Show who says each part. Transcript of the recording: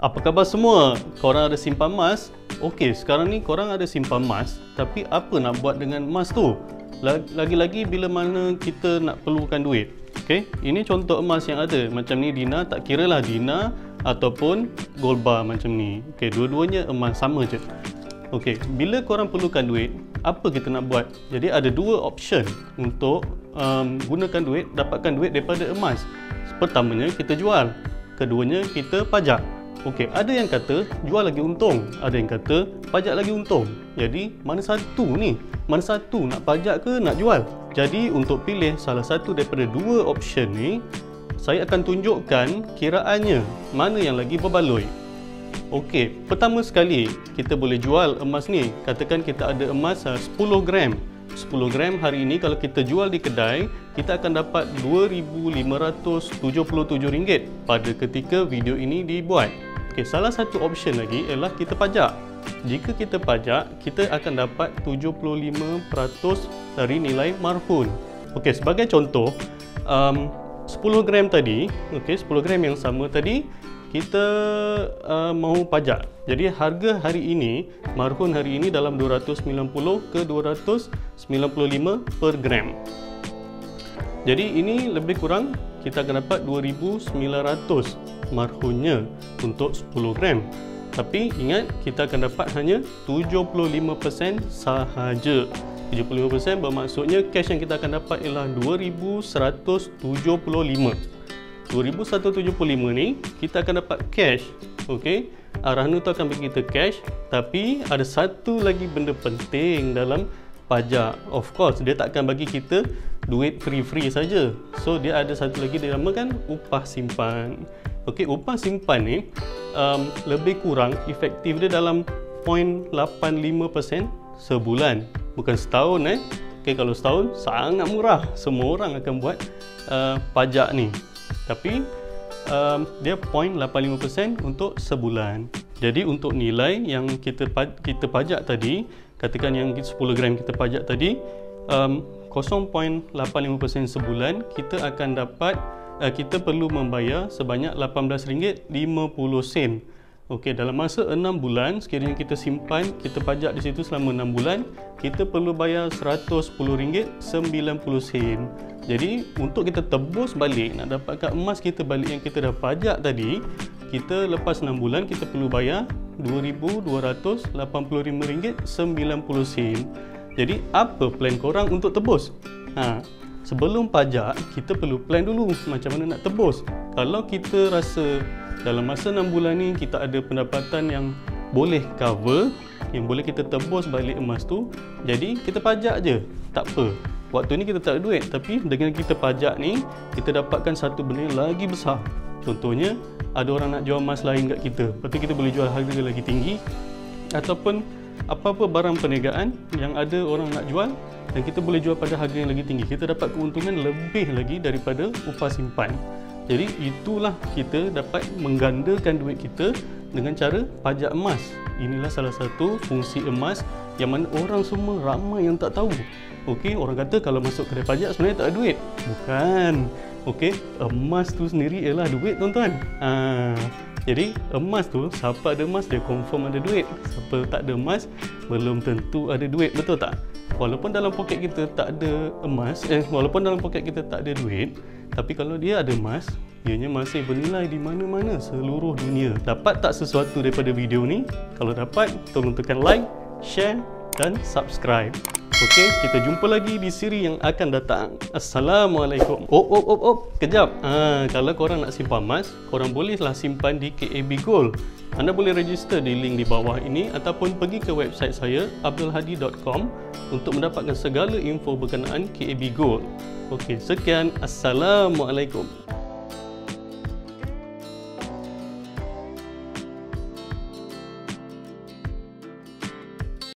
Speaker 1: Apa khabar semua? Korang ada simpan emas? Okey, sekarang ni korang ada simpan emas, tapi apa nak buat dengan emas tu? Lagi-lagi bila mana kita nak perlukan duit. Okey, ini contoh emas yang ada. Macam ni Dina, tak kira lah Dina ataupun gold bar macam ni. Okey, dua-duanya emas sama je. Okey, bila korang perlukan duit, apa kita nak buat? Jadi ada dua option untuk gunakan duit, dapatkan duit daripada emas. Pertamanya kita jual, keduanya kita pajak. Okey, ada yang kata jual lagi untung, ada yang kata pajak lagi untung. Jadi mana satu ni? Mana satu, nak pajak ke nak jual? Jadi untuk pilih salah satu daripada dua option ni, saya akan tunjukkan kiraannya mana yang lagi berbaloi. Okey, pertama sekali kita boleh jual emas ni. Katakan kita ada emas 10 gram. 10 gram hari ini kalau kita jual di kedai, kita akan dapat RM2,577 pada ketika video ini dibuat. Okey, salah satu option lagi ialah kita pajak. Jika kita pajak, kita akan dapat 75% dari nilai marhun. Okey, sebagai contoh, 10 gram tadi, okey, 10 gram yang sama tadi, kita mahu pajak. Jadi harga hari ini, marhun hari ini dalam 290 ke 295 per gram. Jadi ini lebih kurang kita akan dapat 2,900 marhunnya untuk 10 gram. Tapi ingat, kita akan dapat hanya 75% sahaja. 75% bermaksudnya cash yang kita akan dapat ialah 2,175. 2,175 ni kita akan dapat cash. Okey, Rahnu tu akan bagi kita cash, tapi ada satu lagi benda penting dalam pajak. Of course, dia tak akan bagi kita duit free saja. So dia ada satu lagi dinamakan upah simpan. Okey, upah simpan ni lebih kurang efektif dia dalam 0.85% sebulan, bukan setahun Okey, kalau setahun sangat murah, semua orang akan buat pajak ni. Tapi dia 0.85% untuk sebulan. Jadi untuk nilai yang kita pajak tadi, katakan yang 10 gram kita pajak tadi, 0.85% sebulan, kita akan dapat kita perlu membayar sebanyak RM18.50. Okey, dalam masa 6 bulan, sekiranya kita simpan, kita pajak di situ selama 6 bulan, kita perlu bayar RM110.90. Jadi untuk kita tebus balik, nak dapatkan emas kita balik yang kita dah pajak tadi, kita lepas 6 bulan kita perlu bayar RM2,285.90. Jadi apa plan korang untuk tebus? Sebelum pajak, kita perlu plan dulu macam mana nak tebus. Kalau kita rasa dalam masa 6 bulan ni kita ada pendapatan yang boleh cover, yang boleh kita tebus balik emas tu, jadi kita pajak je, tak apa. Waktu ni kita tak ada duit, tapi dengan kita pajak ni, kita dapatkan satu benda yang lagi besar. Contohnya, ada orang nak jual emas lain kat kita, lepas tu kita boleh jual harga lagi tinggi, ataupun apa-apa barang perniagaan yang ada orang nak jual dan kita boleh jual pada harga yang lagi tinggi, kita dapat keuntungan lebih lagi daripada upah simpan. Jadi itulah kita dapat menggandakan duit kita dengan cara pajak emas. Inilah salah satu fungsi emas yang mana orang semua ramai yang tak tahu. Okey, orang kata kalau masuk kedai pajak sebenarnya tak ada duit. Bukan. Okey, emas tu sendiri ialah duit, tuan-tuan. Jadi emas tu, siapa ada emas dia confirm ada duit. Siapa tak ada emas belum tentu ada duit, betul tak? Walaupun dalam poket kita tak ada emas, walaupun dalam poket kita tak ada duit, tapi kalau dia ada emas, ianya masih bernilai di mana-mana seluruh dunia. Dapat tak sesuatu daripada video ni? Kalau dapat, tolong tekan like, share dan subscribe. Okey, kita jumpa lagi di siri yang akan datang. Assalamualaikum. Kejap. Kalau korang nak simpan emas, korang bolehlah simpan di KAB Gold. Anda boleh register di link di bawah ini ataupun pergi ke website saya abdulhadi.com untuk mendapatkan segala info berkenaan KAB Gold. Okey, sekian. Assalamualaikum.